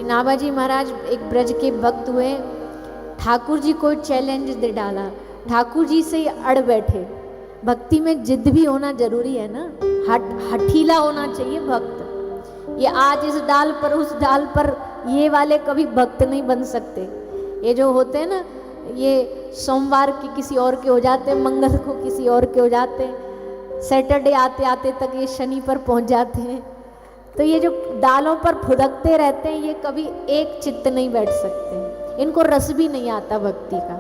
श्री नाभाजी महाराज एक ब्रज के भक्त हुए, ठाकुर जी को चैलेंज दे डाला, ठाकुर जी से अड़ बैठे। भक्ति में जिद भी होना जरूरी है ना, हठीला होना चाहिए भक्त। ये आज इस डाल पर उस डाल पर, ये वाले कभी भक्त नहीं बन सकते। ये जो होते हैं ना, ये सोमवार के किसी और के हो जाते, मंगल को किसी और के हो जाते, सैटरडे आते आते तक ये शनि पर पहुंच जाते हैं। तो ये जो डालों पर फुदकते रहते हैं, ये कभी एक चित्त नहीं बैठ सकते, इनको रस भी नहीं आता भक्ति का।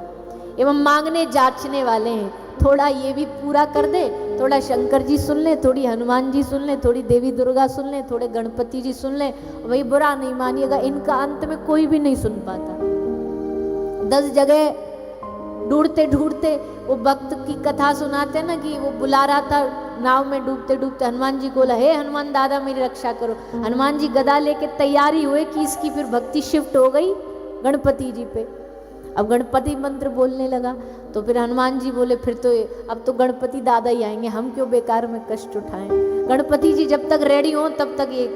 एवं मांगने जांचने वाले हैं, थोड़ा ये भी पूरा कर दे, थोड़ा शंकर जी सुन ले, थोड़ी हनुमान जी सुन ले, थोड़ी देवी दुर्गा सुन ले, थोड़े गणपति जी सुन ले। वही बुरा नहीं मानिएगा, इनका अंत में कोई भी नहीं सुन पाता। 10 जगह ढूंढते ढूंढते वो भक्त की कथा सुनाते ना कि वो बुला रहा था नाव में डूबते डूबते, हनुमान जी को बोला, हे हनुमान दादा मेरी रक्षा करो। हनुमान जी गदा लेके तैयारी हुए कि इसकी फिर भक्ति शिफ्ट हो गई गणपति जी पे। अब गणपति मंत्र बोलने लगा तो फिर हनुमान जी बोले, फिर तो अब तो गणपति दादा ही आएंगे, हम क्यों बेकार में कष्ट उठाएं। गणपति जी जब तक रेडी हो तब तक ये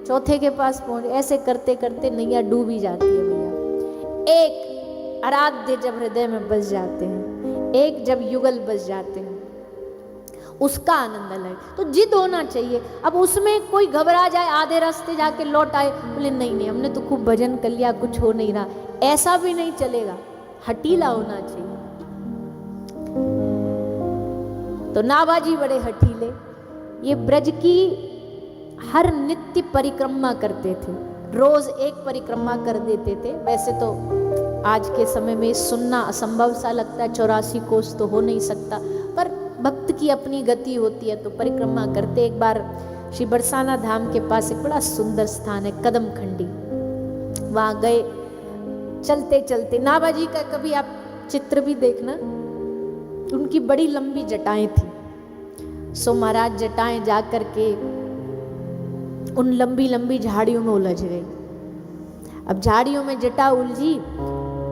चौथे के पास पहुंचे। ऐसे करते करते नैया डूब ही जाती है भैया। एक आराध्य जब हृदय में बस जाते हैं, एक जब युगल बस जाते हैं, उसका आनंद अलग। तो जिद होना चाहिए। अब उसमें कोई घबरा जाए, आधे रास्ते जाके लौट आए, बोले नहीं नहीं हमने तो खूब भजन कर लिया, कुछ हो नहीं रहा, ऐसा भी नहीं चलेगा, हठीला होना चाहिए। तो नाभाजी बड़े हठीले, ये ब्रज की हर नित्य परिक्रमा करते थे, रोज एक परिक्रमा कर देते थे। वैसे तो आज के समय में सुनना असंभव सा लगता है, 84 कोस तो हो नहीं सकता, पर भक्त की अपनी गति होती है तो परिक्रमा करते। एक बार श्री बरसाना धाम के पास एक बड़ा सुंदर स्थान है कदम खंडी, वहां गए। चलते चलते नाभाजी का कभी आप चित्र भी देखना, उनकी बड़ी लंबी जटाएं थी। सो महाराज जटाएं जाकर के उन लंबी लंबी झाड़ियों में उलझ गई। अब झाड़ियों में जटा उलझी,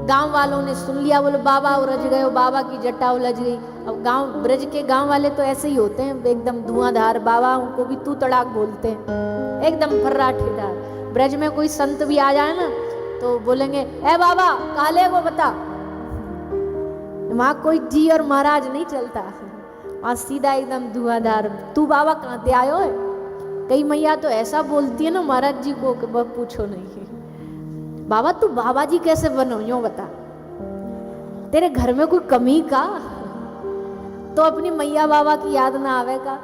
गांव वालों ने सुन लिया, बोले बाबा उलझ गए हो, बाबा की जटा उलझ गई। अब गांव ब्रज के गांव वाले तो ऐसे ही होते हैं, एकदम धुआंधार, बाबा उनको भी तू तड़ाक बोलते हैं, एकदम फर्राटेदार। ब्रज में कोई संत भी आ जाए ना तो बोलेंगे ए बाबा काले को बता। वहां कोई जी और महाराज नहीं चलता, वहां सीधा एकदम धुआंधार, तू बाबा कहाँ ते आयो है। कई मैया तो ऐसा बोलती है ना महाराज जी को कि बस पूछो नहीं, बाबा तू बाबा जी कैसे बनो यूं बता, तेरे घर में कोई कमी का, तो अपनी मैया बाबा की याद ना आवेगा।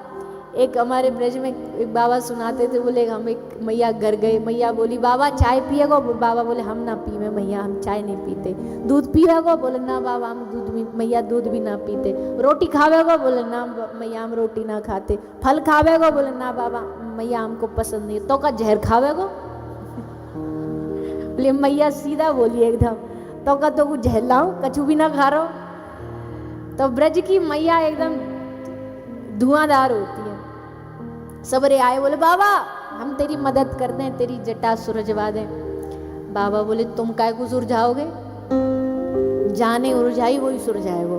एक हमारे ब्रज में एक बाबा सुनाते थे, बोले हम एक मैया घर गए, मैया बोली बाबा चाय पिएगो, बाबा बोले हम ना पीवे मैया, हम चाय नहीं पीते। दूध पिएगो, बोले ना बाबा हम दूध भी, मैया दूध भी ना पीते। रोटी खावेगो, बोले ना मैया हम रोटी ना खाते। फल खावेगो, बोले ना बाबा मैया हमको पसंद नहीं। तो का जहर खावेगो, बोले मैया सीधा बोली एकदम, तो का तो कुछ झेलाऊं, कछु भी ना खा रहा। तो ब्रज की मैया एकदम धुआंधार होती है। सबरे आए, बोले बाबा हम तेरी मदद कर दें, तेरी जटा सुलझवा दें। बाबा बोले तुम काय को सुलझाओगे, जाने उलझाई वही सुलझाए। वो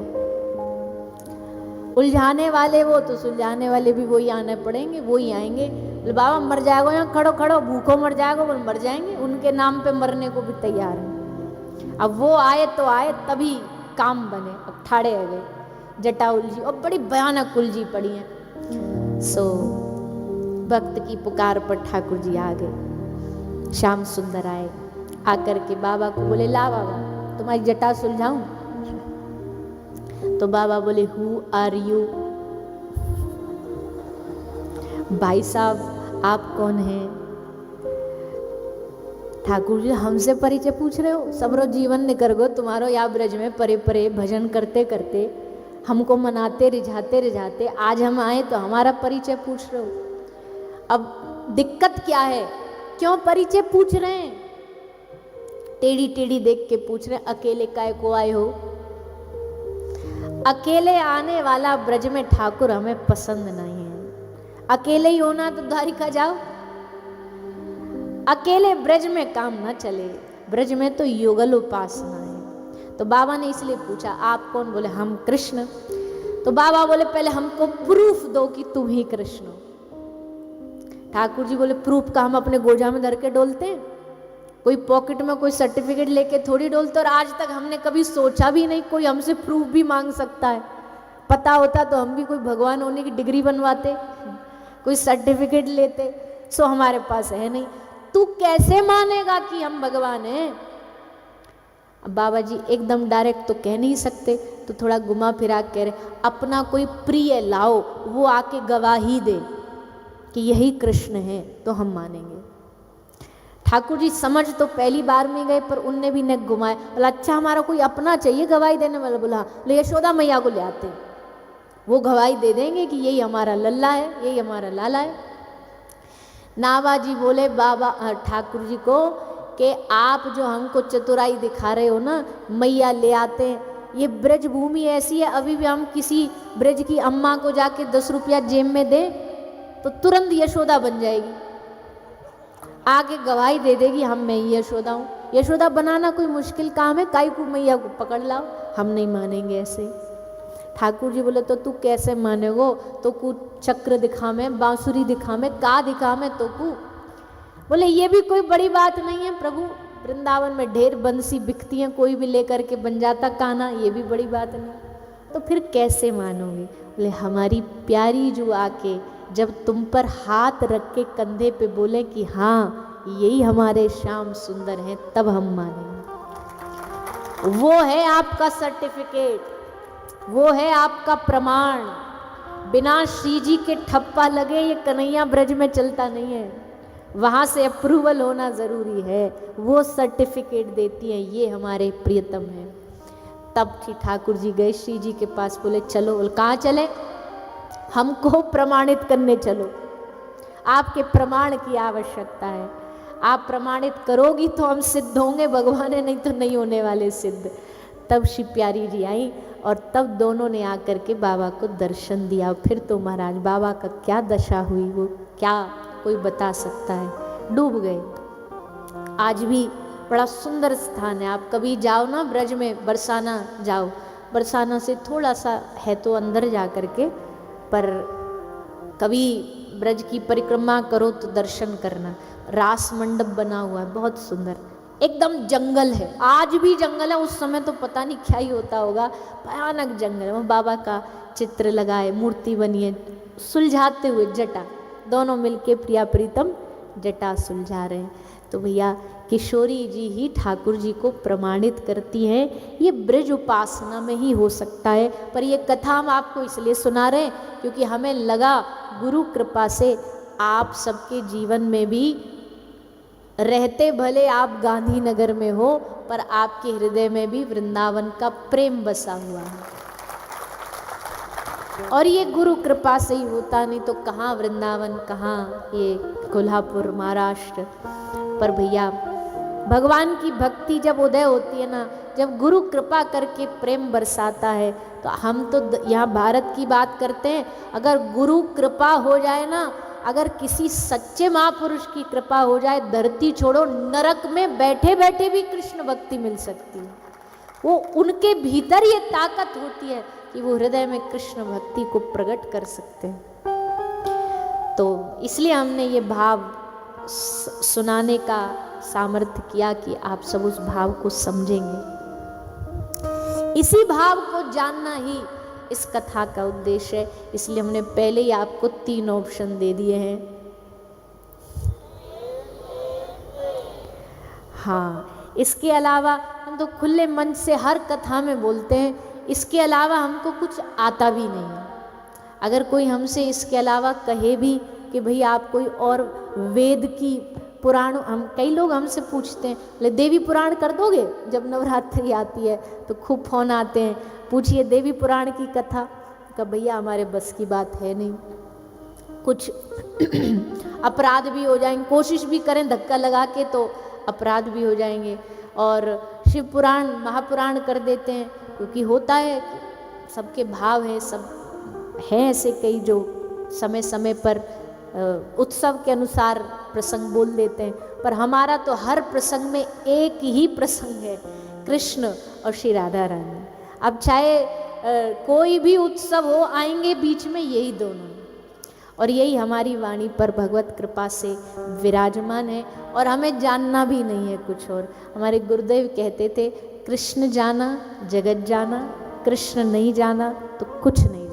उलझाने वाले वो तो सुलझाने वाले भी वही आने पड़ेंगे, वही आएंगे। बोले बाबा मर जाएगा यहाँ खड़ो खड़ो, भूखो मर जाएगा, बोले मर जाएंगे, उनके नाम पे मरने को भी तैयार है। अब वो आए तो आए तभी काम बने। अब ठाड़े आ गए, जटा उलझी और बड़ी भयानक उलझी पड़ी है। सो भक्त की पुकार पर ठाकुर जी आ गए। श्याम सुंदर आए, आकर के बाबा को बोले ला बाबा तुम्हारी जटा सुलझाऊं। तो बाबा बोले हु आर यू, भाई साहब आप कौन हैं। ठाकुर जी हमसे परिचय पूछ रहे हो, सबरो जीवन निकर गो तुम्हारो या ब्रज में परे परे भजन करते करते, हमको मनाते रिझाते रिझाते आज हम आए तो हमारा परिचय पूछ रहे हो। अब दिक्कत क्या है, क्यों परिचय पूछ रहे हैं, टेढ़ी टेढ़ी देख के पूछ रहे हैं, अकेले काय को आए हो। अकेले आने वाला ब्रज में ठाकुर हमें पसंद नहीं है। अकेले ही होना तो द्वारिका जाओ, अकेले ब्रज में काम ना चले, ब्रज में तो युगल उपासना है। तो बाबा ने इसलिए पूछा आप कौन, बोले हम कृष्ण। तो बाबा बोले पहले हमको प्रूफ दो कि तुम ही कृष्ण हो। ठाकुर जी बोले प्रूफ का हम अपने गोजा में धर के डोलते हैं, कोई पॉकेट में कोई सर्टिफिकेट लेके थोड़ी डोलते, और आज तक हमने कभी सोचा भी नहीं कोई हमसे प्रूफ भी मांग सकता है। पता होता तो हम भी कोई भगवान होने की डिग्री बनवाते, कोई सर्टिफिकेट लेते। सो हमारे पास है नहीं। तू कैसे मानेगा कि हम भगवान हैं? अब बाबा जी एकदम डायरेक्ट तो कह नहीं सकते, तो थोड़ा घुमा फिरा कह रहे, अपना कोई प्रिय लाओ, वो आके गवाही दे कि यही कृष्ण है, तो हम मानेंगे। ठाकुर जी समझ तो पहली बार में गए, पर उनने भी नेक घुमाए। बोला अच्छा हमारा कोई अपना चाहिए गवाही देने वाला। बोला ले यशोदा मैया को ले आते, वो गवाही दे देंगे कि यही हमारा लल्ला है, यही हमारा लाला है। नाभाजी बोले बाबा ठाकुर जी को कि आप जो हमको चतुराई दिखा रहे हो ना, मैया ले आते हैं। ये ब्रज भूमि ऐसी है, अभी भी हम किसी ब्रज की अम्मा को जाके 10 रुपया जेब में दें तो तुरंत यशोदा बन जाएगी, आगे गवाही दे देगी हम मैं यशोदा हूँ। यशोदा बनाना कोई मुश्किल काम है? काई को मैया को पकड़ लाओ, हम नहीं मानेंगे ऐसे। ठाकुर जी बोले तो तू कैसे मानेगो? तो कु चक्र दिखा में, बांसुरी दिखा में, का दिखा में तो कु। बोले ये भी कोई बड़ी बात नहीं है प्रभु, वृंदावन में ढेर बंसी बिकती हैं, कोई भी लेकर के बन जाता काना, ये भी बड़ी बात नहीं। तो फिर कैसे मानोगे? बोले हमारी प्यारी जो आके जब तुम पर हाथ रख के कंधे पे बोले कि हाँ यही हमारे श्याम सुंदर हैं, तब हम मानेंगे। वो है आपका सर्टिफिकेट, वो है आपका प्रमाण। बिना श्री जी के ठप्पा लगे ये कन्हैया ब्रज में चलता नहीं है, वहाँ से अप्रूवल होना ज़रूरी है। वो सर्टिफिकेट देती है ये हमारे प्रियतम हैं। तब श्री ठाकुर जी गए श्री जी के पास, बोले चलो। बोले कहाँ चले? हमको प्रमाणित करने चलो, आपके प्रमाण की आवश्यकता है। आप प्रमाणित करोगी तो हम सिद्ध होंगे, भगवान है, नहीं तो नहीं होने वाले सिद्ध। तब श्री प्यारी जी आई और तब दोनों ने आकर के बाबा को दर्शन दिया। फिर तो महाराज बाबा का क्या दशा हुई वो क्या कोई बता सकता है, डूब गए। आज भी बड़ा सुंदर स्थान है, आप कभी जाओ ना ब्रज में, बरसाना जाओ, बरसाना से थोड़ा सा है तो अंदर जा कर के, पर कभी ब्रज की परिक्रमा करो तो दर्शन करना। रास मंडप बना हुआ है बहुत सुंदर, एकदम जंगल है, आज भी जंगल है। उस समय तो पता नहीं क्या ही होता होगा, भयानक जंगल है। वहाँ बाबा का चित्र लगा है, मूर्ति बनी है, सुलझाते हुए जटा, दोनों मिलके प्रिया प्रीतम जटा सुलझा रहे हैं। तो भैया किशोरी जी ही ठाकुर जी को प्रमाणित करती हैं, ये ब्रज उपासना में ही हो सकता है। पर ये कथा हम आपको इसलिए सुना रहे हैं क्योंकि हमें लगा गुरु कृपा से आप सबके जीवन में भी रहते भले आप गांधीनगर में हो, पर आपके हृदय में भी वृंदावन का प्रेम बसा हुआ है। और ये गुरु कृपा से ही होता, नहीं तो कहाँ वृंदावन, कहाँ ये कोल्हापुर महाराष्ट्र। पर भैया भगवान की भक्ति जब उदय होती है ना, जब गुरु कृपा करके प्रेम बरसाता है, तो हम तो यहाँ भारत की बात करते हैं, अगर गुरु कृपा हो जाए ना, अगर किसी सच्चे महापुरुष की कृपा हो जाए, धरती छोड़ो नरक में बैठे बैठे भी कृष्ण भक्ति मिल सकती है। वो उनके भीतर ये ताकत होती है कि वो हृदय में कृष्ण भक्ति को प्रकट कर सकते हैं। तो इसलिए हमने ये भाव सुनाने का सामर्थ्य किया कि आप सब उस भाव को समझेंगे। इसी भाव को जानना ही इस कथा का उद्देश्य है, इसलिए हमने पहले ही आपको 3 ऑप्शन दे दिए हैं। हाँ, इसके अलावा हम तो खुले मन से हर कथा में बोलते हैं, इसके अलावा हमको कुछ आता भी नहीं है। अगर कोई हमसे इसके अलावा कहे भी कि भाई आप कोई और वेद की पुराण, हम कई लोग हमसे पूछते हैं, ले देवी पुराण कर दोगे? जब नवरात्रि आती है तो खूब फोन आते हैं, पूछिए देवी पुराण की कथा। कब भैया हमारे बस की बात है नहीं, कुछ अपराध भी हो जाएंगे, कोशिश भी करें धक्का लगा के तो अपराध भी हो जाएंगे। और शिव पुराण महापुराण कर देते हैं, क्योंकि होता है सबके भाव है, सब हैं ऐसे कई जो समय समय पर उत्सव के अनुसार प्रसंग बोल देते हैं। पर हमारा तो हर प्रसंग में एक ही प्रसंग है, कृष्ण और श्री राधा रानी। अब चाहे कोई भी उत्सव हो, आएंगे बीच में यही दोनों, और यही हमारी वाणी पर भगवत कृपा से विराजमान है। और हमें जानना भी नहीं है कुछ और। हमारे गुरुदेव कहते थे कृष्ण जाना जगत जाना, कृष्ण नहीं जाना तो कुछ नहीं